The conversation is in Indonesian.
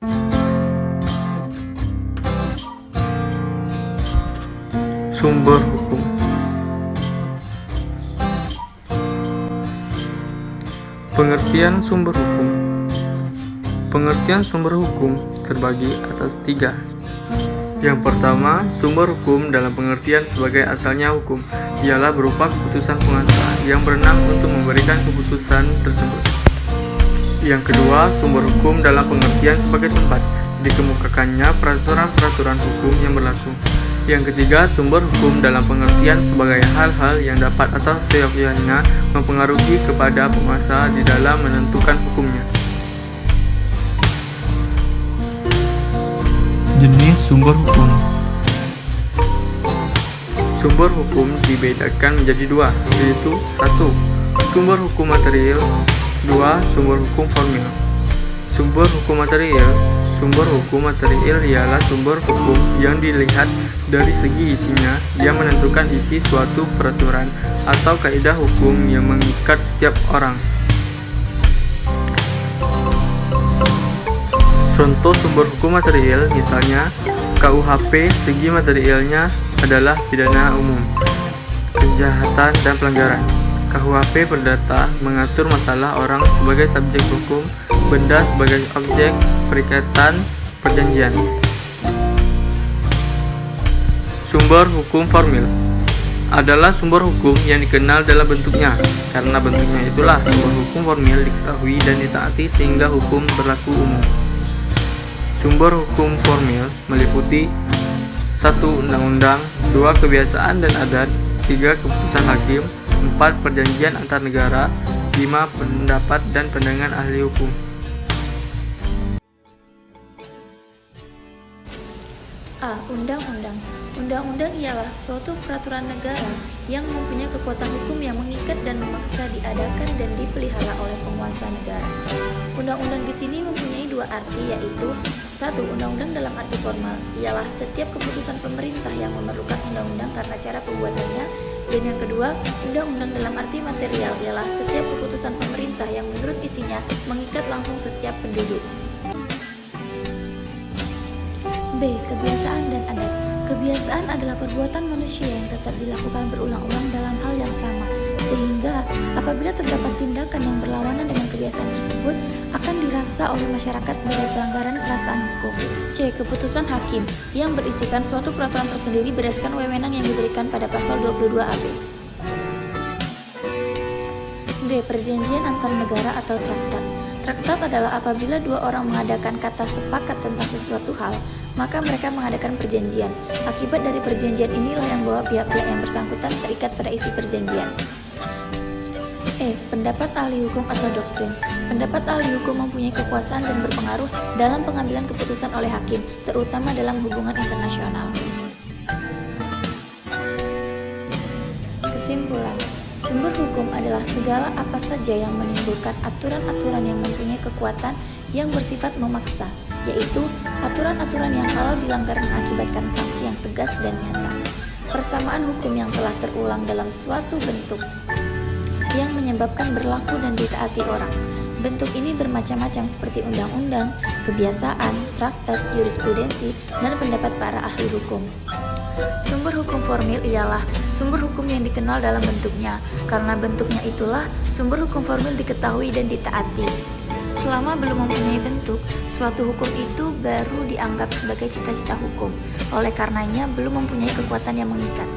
Sumber hukum. Pengertian sumber hukum. Pengertian sumber hukum terbagi atas 3. Yang pertama, sumber hukum dalam pengertian sebagai asalnya hukum ialah berupa keputusan penguasa yang berenang untuk memberikan keputusan tersebut. Yang kedua, sumber hukum dalam pengertian sebagai tempat dikemukakannya peraturan-peraturan hukum yang berlaku. Yang ketiga, sumber hukum dalam pengertian sebagai hal-hal yang dapat atau seyogyanya mempengaruhi kepada penguasa di dalam menentukan hukumnya. Jenis sumber hukum. Sumber hukum dibedakan menjadi 2, yaitu 1. Sumber hukum material, 2. Sumber hukum formil. Sumber hukum material ialah sumber hukum yang dilihat dari segi isinya, yang menentukan isi suatu peraturan atau kaidah hukum yang mengikat setiap orang. Contoh sumber hukum material misalnya KUHP, segi materialnya adalah pidana umum, kejahatan dan pelanggaran. KUHP perdata mengatur masalah orang sebagai subjek hukum, benda sebagai objek, perikatan, perjanjian. Sumber hukum formil adalah sumber hukum yang dikenal dalam bentuknya. Karena bentuknya itulah sumber hukum formil diketahui dan ditaati sehingga hukum berlaku umum. Sumber hukum formil meliputi 1. Undang-undang, 2. Kebiasaan dan adat, 3. Keputusan hakim, 4. Perjanjian antar negara, 5. Pendapat dan pandangan ahli hukum. A. Undang-undang. Undang-undang ialah suatu peraturan negara yang mempunyai kekuatan hukum yang mengikat dan memaksa diadakan dan dipelihara oleh penguasa negara. Undang-undang di sini mempunyai 2 arti, yaitu 1. Undang-undang dalam arti formal ialah setiap keputusan pemerintah yang memerlukan undang-undang karena cara pembuatannya, dan yang kedua, undang-undang dalam arti material ialah setiap keputusan pemerintah yang menurut isinya mengikat langsung setiap penduduk. B. Kebiasaan dan adat. Kebiasaan adalah perbuatan manusia yang tetap dilakukan berulang-ulang dalam hal yang sama, sehingga apabila terdapat tindakan yang berlawanan dengan kebiasaan tersebut akan dirasa oleh masyarakat sebagai pelanggaran perasaan hukum. C. Keputusan hakim yang berisikan suatu peraturan tersendiri berdasarkan wewenang yang diberikan pada pasal 22 AB. D. Perjanjian antar negara atau traktat. Traktat adalah apabila 2 orang mengadakan kata sepakat tentang sesuatu hal, maka mereka mengadakan perjanjian. Akibat dari perjanjian inilah yang membawa pihak-pihak yang bersangkutan terikat pada isi perjanjian. E. Pendapat ahli hukum atau doktrin. Pendapat ahli hukum mempunyai kekuasaan dan berpengaruh dalam pengambilan keputusan oleh hakim, terutama dalam hubungan internasional. Kesimpulan, sumber hukum adalah segala apa saja yang menimbulkan aturan-aturan yang mempunyai kekuatan yang bersifat memaksa, yaitu aturan-aturan yang kalau dilanggar mengakibatkan sanksi yang tegas dan nyata. Persamaan hukum yang telah terulang dalam suatu bentuk yang menyebabkan berlaku dan ditaati orang. Bentuk ini bermacam-macam seperti undang-undang, kebiasaan, traktat, jurisprudensi, dan pendapat para ahli hukum. Sumber hukum formil ialah sumber hukum yang dikenal dalam bentuknya. Karena bentuknya itulah sumber hukum formil diketahui dan ditaati. Selama belum mempunyai bentuk, suatu hukum itu baru dianggap sebagai cita-cita hukum. Oleh karenanya belum mempunyai kekuatan yang mengikat.